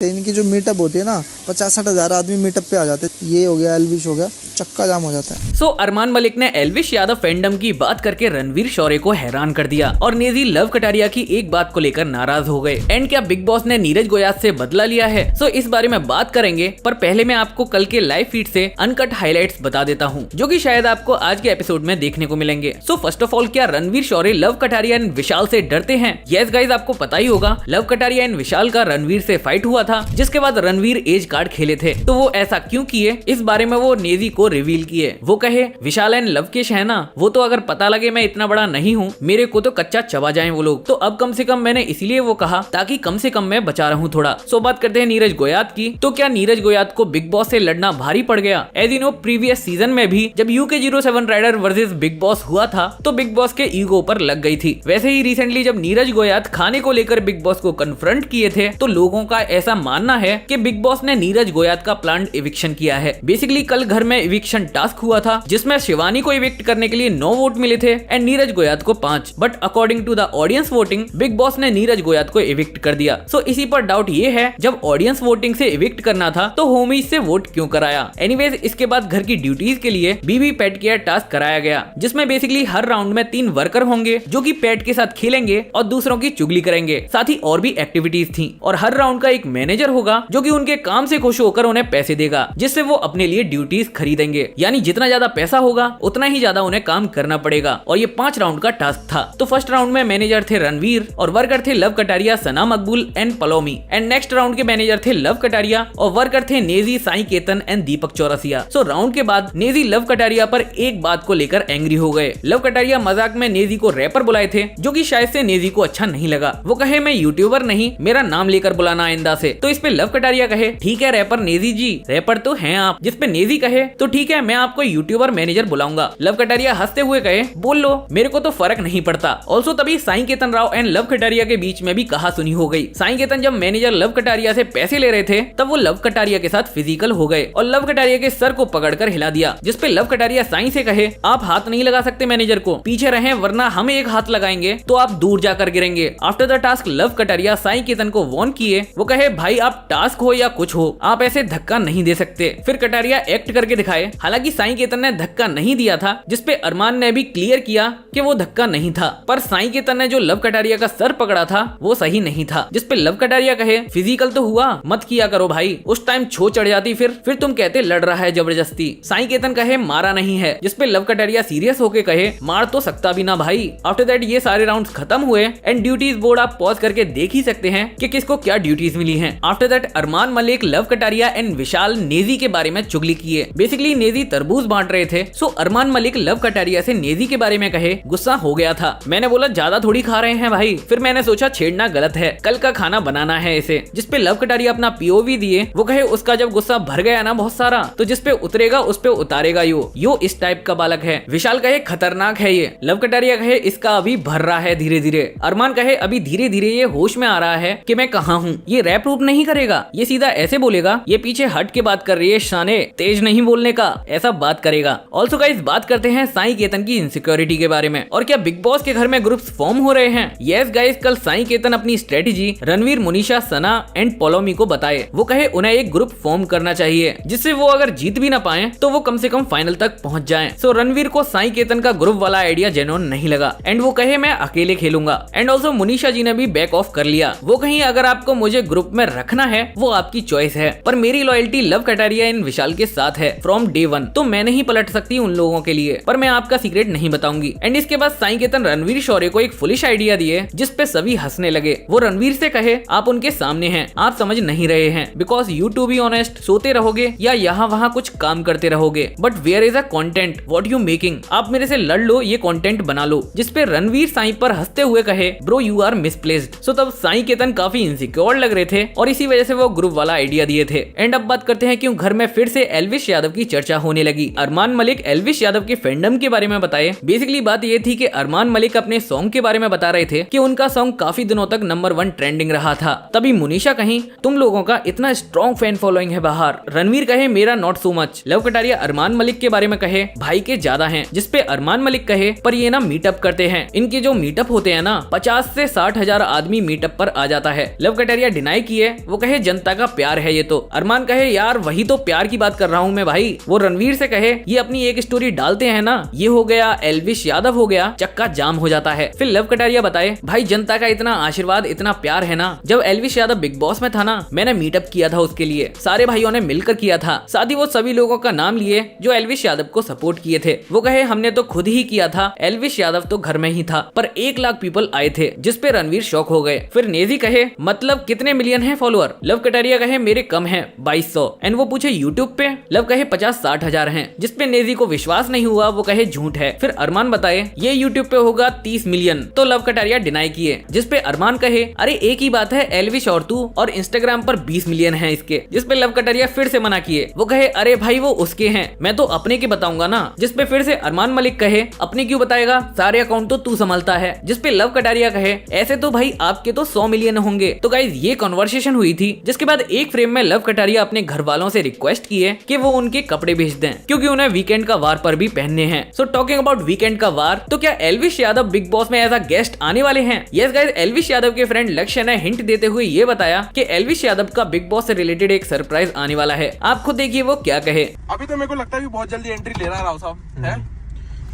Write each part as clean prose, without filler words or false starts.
इनकी जो मीटअप होती है ना 50-60 हज़ार आदमी मीटअप पे आ जाते हैं। ये हो गया, एल्विश हो गया, चक्का जाम हो जाता है। सो अरमान मलिक ने एल्विश यादव फैंडम की बात करके रणवीर शौर्य को हैरान कर दिया और नेजी लव कटारिया की एक बात को लेकर नाराज हो गए। एंड क्या बिग बॉस ने नीरज गोयात से बदला लिया है? सो इस बारे में बात करेंगे, पर पहले मैं आपको कल के लाइव फीड से अनकट हाइलाइट्स बता देता हूँ, जो कि शायद आपको आज के एपिसोड में देखने को मिलेंगे। सो फर्स्ट ऑफ ऑल, क्या रणवीर शौर्य लव कटारिया एंड विशाल से डरते हैं? यस गाइज, आपको पता ही होगा लव कटारिया एंड विशाल का रणवीर से फाइट हुआ था, जिसके बाद रणवीर एज कार्ड खेले थे। तो वो ऐसा क्यों किए, इस बारे में वो नेजी को रिवील किए। वो कहे विशाल एंड लवकेश है ना, वो तो अगर पता लगे मैं इतना बड़ा नहीं हूँ, मेरे को तो कच्चा चबा जाए वो लोग। तो अब कम से कम मैंने इसीलिए वो कहा ताकि कम से कम मैं बचा रहूं थोड़ा। सो बात करते हैं नीरज गोयात की। तो क्या नीरज गोयात को बिग बॉस से लड़ना भारी पड़ गया? As you know, previous season में भी जब UK07 rider versus big boss हुआ था तो बिग बॉस के ईगो पर लग गई थी। वैसे ही रिसेंटली जब नीरज गोयात खाने को लेकर बिग बॉस को कन्फ्रंट किए थे तो लोगों का ऐसा मानना है कि बिग बॉस ने नीरज गोयात का प्लान्ड इविक्शन किया है। बेसिकली कल घर में इविक्शन टास्क हुआ था, जिसमें शिवानी को इविक्ट करने के लिए 9 वोट मिले थे एंड नीरज गोयात को 5। But according to the audience voting Bigg Boss ने नीरज गोयात को इविक्ट कर दिया। सो इसी पर डाउट ये है, जब ऑडियंस वोटिंग से इविक्ट करना था तो होमीज से वोट क्यों कराया? एनीवेज, इसके बाद घर की ड्यूटीज के लिए बीबी पेट केयर टास्क कराया गया, जिसमें बेसिकली हर राउंड में 3 वर्कर होंगे जो कि पेट के साथ खेलेंगे और दूसरों की चुगली करेंगे। साथ ही और भी एक्टिविटीज थी और हर राउंड का एक मैनेजर होगा जो कि उनके काम से खुश होकर उन्हें पैसे देगा, जिससे वो अपने लिए ड्यूटीज खरीदेंगे। यानी जितना ज्यादा पैसा होगा उतना ही ज्यादा उन्हें काम करना पड़ेगा। और ये 5 राउंड का टास्क था। तो फर्स्ट राउंड में मैनेजर थे रणवीर और वर्कर थे love Kataria, Sana Maqbool and पलोमी। And next round के मैनेजर थे लव कटारिया और वर्कर थे Naezy, Sai Ketan and Deepak Chaurasia. So round के बाद नेजी लव कटारिया पर एक बात को लेकर एंग्री हो गए। लव कटारिया मजाक में नेजी को रैपर बुलाए थे, जो कि शायद से नेजी को अच्छा नहीं लगा। वो कहे मैं यूट्यूबर नहीं, मेरा नाम लेकर बुलाना आइंदा से। तो इस पे लव कटारिया कहे ठीक है रैपर नेजी जी, रैपर तो हैं आप। जिस पे नेजी कहे तो ठीक है मैं आपको यूट्यूबर मैनेजर बुलाऊंगा। लव कटारिया हंसते हुए कहे बोल लो, मेरे को तो फर्क नहीं पड़ता। ऑल्सो तभी साई केतन राव एंड लव कटारिया के बीच में भी कहा सुनी हो गई। साई केतन जब मैनेजर लव कटारिया से पैसे ले रहे थे तब वो लव कटारिया के साथ फिजिकल हो गए और लव कटारिया के सर को पकड़कर हिला दिया, जिसपे लव कटारिया साई से कहे आप हाथ नहीं लगा सकते मैनेजर को, पीछे रहे वरना हम एक हाथ लगाएंगे तो आप दूर जाकर गिरेंगे। After the task love Kataria Sai Ketan को वार्न किए। वो कहे भाई आप टास्क हो या कुछ हो, आप ऐसे धक्का नहीं दे सकते। फिर कटारिया एक्ट करके दिखाए। हालांकि साई केतन ने धक्का नहीं दिया था, जिसपे अरमान ने भी क्लियर किया कि वो धक्का नहीं था, पर साई केतन ने जो लव कटारिया का सर पकड़ा था वो सही नहीं था। जिसपे लव कटारिया कहे फिजिकल तो हुआ, मत किया करो भाई, उस टाइम छो चढ़ जाती, फिर तुम कहते लड़ रहा है जबरदस्ती। साई केतन कहे मारा नहीं है, जिसपे लव कटारिया सीरियस होके कहे मार तो सकता भी ना भाई। आफ्टर दैट ये सारे राउंड खत्म हुए एंड ड्यूटीज बोर्ड आप पॉज करके देख ही सकते हैं कि किसको क्या ड्यूटीज मिली हैं। After that Armaan Malik, Luv Kataria and Vishal Negi के बारे में चुगली किए। बेसिकली नेजी तरबूज बांट रहे थे। सो अरमान मलिक लव कटारिया से नेजी के बारे में कहे गुस्सा हो गया था, मैंने बोला ज्यादा थोड़ी खा रहे हैं भाई, फिर मैंने सोचा छेड़ना गलत है, कल का खाना बनाना है इसे। जिसपे लव कटारिया अपना POV दिए। वो कहे उसका जब गुस्सा भर गया ना बहुत सारा, तो जिसपे उतरेगा उस पे उतारेगा यो इस टाइप का बालक है। विशाल कहे खतरनाक है ये। लव कटारिया कहे इसका अभी भर रहा है धीरे धीरे। अरमान कहे अभी धीरे धीरे ये होश में आ रहा है कि मैं कहाँ हूँ, ये रैप रूप नहीं करेगा, ये सीधा ऐसे बोलेगा, ये पीछे हट के बात कर रही है, शाने तेज नहीं बोलने का, ऐसा बात करेगा। ऑल्सो गाइस बात करते हैं साई केतन की इनसिक्योरिटी के बारे में और क्या बिग बॉस के घर में ग्रुप्स फॉर्म हो रहे हैं? यस गाइस, कल साई केतन अपनी strategy Ranveer, Munisha, Sana and Paulomi को बताए। वो कहे उन्हें एक ग्रुप फॉर्म करना चाहिए, जिससे वो अगर जीत भी ना पाए तो वो कम से कम फाइनल तक पहुंच जाएं। सो रणवीर को साई केतन का ग्रुप वाला आइडिया जेन्युइन नहीं लगा एंड वो कहे मैं अकेले खेलूंगा। एंड ऑल्सो मुनीषा जी ने भी बैक ऑफ कर लिया। वो कहीं अगर आपको मुझे ग्रुप में रखना है वो आपकी चॉइस है, पर मेरी लॉयल्टी लव कटारिया एंड विशाल के साथ है फ्रॉम डे 1, तो मैं नहीं पलट सकती उन लोगों के लिए, पर मैं आपका सीक्रेट नहीं बताऊंगी। एंड इसके बाद साई केतन रणवीर शौर्य को एक फुलिश आइडिया दिए, जिसपे सभी हंसने लगे। वो रणवीर से कहे आप उनके सामने हैं, आप समझ नहीं रहे हैं, because you to be honest सोते रहोगे या यहाँ वहाँ कुछ काम करते रहोगे, but where is a content what you making, आप मेरे से लड़ लो, ये कंटेंट बना लो। जिसपे रणवीर साई पर हंसते हुए कहे ब्रो यू आर मिसप्लेस्ड। सो तब साई केतन काफी इनसिक्योर लग रहे थे और इसी वजह से वो ग्रुप वाला आइडिया दिए थे। एंड अब बात करते हैं क्यों घर में फिर से एल्विश यादव की चर्चा होने लगी। अरमान मलिक एल्विश यादव के फैंडम के बारे में बताए। बेसिकली बात ये थी कि अरमान मलिक अपने सॉन्ग के बारे में बता रहे थे कि उनका सॉन्ग काफी दिनों तक नंबर 1 ट्रेंडिंग रहा था। तभी मुनीषा कहीं तुम लोगों का इतना स्ट्रॉन्ग फैन फॉलोइंग है बाहर। रणवीर कहे मेरा not so much. Luv Kataria Armaan Malik के बारे में कहे भाई के ज्यादा हैं, जिसपे अरमान मलिक कहे पर ये ना मीटअप करते हैं। इनके जो मीटअप होते हैं ना 50 से 60 हजार आदमी मीटअप पर आ जाता है। लव कटारिया डिनाई किए, वो कहे जनता का प्यार है ये तो। अरमान कहे यार वही तो प्यार की बात कर रहा हूँ मैं भाई। वो रणवीर से कहे ये अपनी एक स्टोरी डालते हैं ना, ये हो गया एल्विश यादव हो गया, चक्का जाम हो जाता है। फिर लव कटारिया बताए भाई जनता का इतना आशीर्वाद इतना प्यार है ना, जब एल्विश यादव बिग बॉस में था ना मैंने मीटअप किया था उसके लिए, सारे भाइयों ने मिलकर किया था। साथ ही वो सभी लोगों का नाम लिए जो एल्विश यादव को सपोर्ट किए थे। वो कहे हमने तो खुद ही किया था, एल्विश यादव तो घर में ही था, पर 1 लाख पीपल आए थे, जिस पे रणवीर शॉक हो गए। फिर नेजी कहे मतलब कितने मिलियन है फॉलोअर। लव कटारिया कहे मेरे कम है 2200। एंड वो पूछे यूट्यूब पे। लव कहे 50-60 हजार है, जिसपे नेजी को विश्वास नहीं हुआ, वो कहे झूठ है। फिर अरमान बताए ये यूट्यूब पे होगा 30 मिलियन, तो लव कटारिया डिनाई किए, जिसपे अरमान कहे अरे एक ही बात है एल्विश और तू, और इंस्टाग्राम पर 20 मिलियन है इसके, जिसपे लव कटारिया फिर से मना किए। वो कहे अरे भाई वो उसके हैं, मैं तो अपने के बताऊंगा ना, जिसपे फिर से अरमान मलिक कहे अपने क्यों बताएगा, सारे अकाउंट तो तू संभालता है। जिसपे लव कटारिया कहे ऐसे तो भाई आपके तो 100 मिलियन होंगे। तो गाइज ये कॉन्वर्सेशन हुई थी, जिसके बाद एक फ्रेम में लव कटारिया अपने घर वालों से रिक्वेस्ट किए कि वो उनके कपड़े भेज दें, क्योंकि उन्हें वीकेंड का वार पर भी पहनने हैं। सो टॉकिंग अबाउट वीकेंड का वार, तो क्या एल्विश यादव बिग बॉस में एज अ गेस्ट आने वाले हैं? यस गाइज, एल्विश यादव के फ्रेंड लक्ष्य ने हिंट देते हुए ये बताया कि एल्विश यादव का बिग बॉस से रिलेटेड एक सरप्राइज आने वाला है। आप खुद देखिए वो क्या कहे। अभी तो मेरे को लगता है कि बहुत जल्दी एंट्री ले रहा है राव साहब है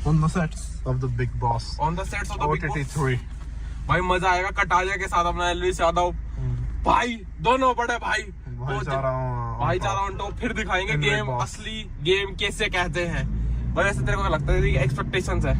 On the sets of the Big Boss. On the sets of the big boss. OTT3. भाई मजा आएगा कटारिया के साथ अपना एल्विश यादव भाई, दोनों बड़े भाई भाईचारा ऑन टॉप। फिर दिखाएंगे Big गेम, Boss. असली गेम कैसे कहते हैं। भाई ऐसे तेरे को लगता है कि एक्सपेक्टेशंस है?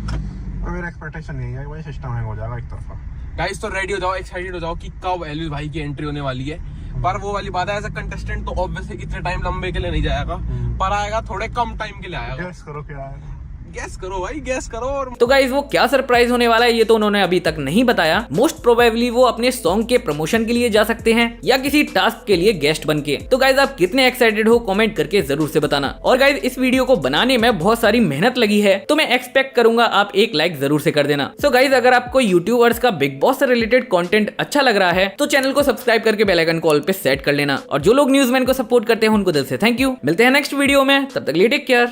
मेरा एक्सपेक्टेशन नहीं है, वही सिस्टम हैंग हो जाएगा एक तरफा। गाइस तो रेडी हो जाओ, एक्साइटेड हो जाओ कि कब एल्विश भाई की एंट्री होने वाली है। पर वो वाली बात है एज अ कंटेस्टेंट तो ऑब्वियसली इतने टाइम लंबे के लिए नहीं जाएगा, पर आएगा थोड़े कम टाइम के लिए आएगा। गेस करो क्या है? गैस करो भाई, गैस करो। और तो गाइज वो क्या सरप्राइज होने वाला है ये तो उन्होंने अभी तक नहीं बताया। मोस्ट प्रोबेबली वो अपने सॉन्ग के प्रमोशन के लिए जा सकते हैं या किसी टास्क के लिए गेस्ट बनके। तो गाइज आप कितने एक्साइटेड हो कमेंट करके जरूर से बताना। और गाइज इस वीडियो को बनाने में बहुत सारी मेहनत लगी है, तो मैं एक्सपेक्ट करूंगा आप एक लाइक जरूर से कर देना। सो गाइज अगर आपको यूट्यूबर्स का बिग बॉस से रिलेटेड कंटेंट अच्छा लग रहा है तो चैनल को सब्सक्राइब करके बेल आइकन कॉल पे सेट कर लेना। और जो लोग न्यूज़मैन को सपोर्ट करते हैं उनको दिल से थैंक यू। मिलते हैं नेक्स्ट वीडियो में, तब तक लिए टेक केयर।